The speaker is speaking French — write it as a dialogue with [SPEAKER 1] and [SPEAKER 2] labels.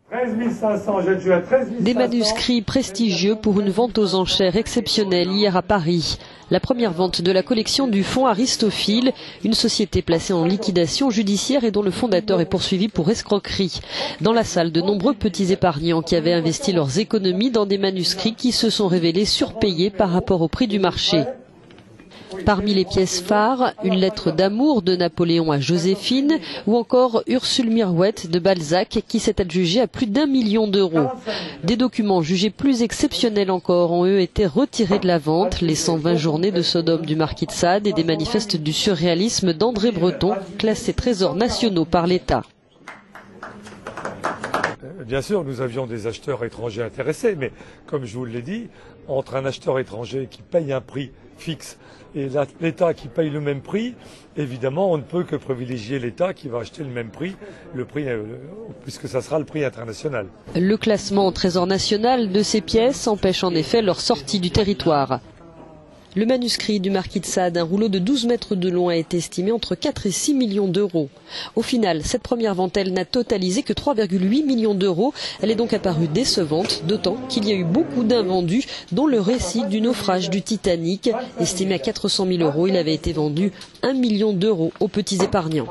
[SPEAKER 1] 13 500, j'ai à 13 500.
[SPEAKER 2] Des manuscrits prestigieux pour une vente aux enchères exceptionnelle hier à Paris. La première vente de la collection du fonds Aristophile, une société placée en liquidation judiciaire et dont le fondateur est poursuivi pour escroquerie. Dans la salle, de nombreux petits épargnants qui avaient investi leurs économies dans des manuscrits qui se sont révélés surpayés par rapport au prix du marché. Parmi les pièces phares, une lettre d'amour de Napoléon à Joséphine ou encore Ursule Mirouette de Balzac qui s'est adjugée à plus d'1 million d'euros. Des documents jugés plus exceptionnels encore ont eux été retirés de la vente, les 120 journées de Sodome du Marquis de Sade et des manifestes du surréalisme d'André Breton, classés trésors nationaux par l'État.
[SPEAKER 1] Bien sûr, nous avions des acheteurs étrangers intéressés, mais comme je vous l'ai dit, entre un acheteur étranger qui paye un prix fixe et l'État qui paye le même prix, évidemment, on ne peut que privilégier l'État qui va acheter le même prix, puisque ça sera le prix international.
[SPEAKER 2] Le classement au trésor national de ces pièces empêche en effet leur sortie du territoire. Le manuscrit du Marquis de Sade, un rouleau de 12 mètres de long, a été estimé entre 4 et 6 millions d'euros. Au final, cette première vente, elle n'a totalisé que 3,8 millions d'euros. Elle est donc apparue décevante, d'autant qu'il y a eu beaucoup d'invendus, dont le récit du naufrage du Titanic. Estimé à 400 000 euros, il avait été vendu 1 million d'euros aux petits épargnants.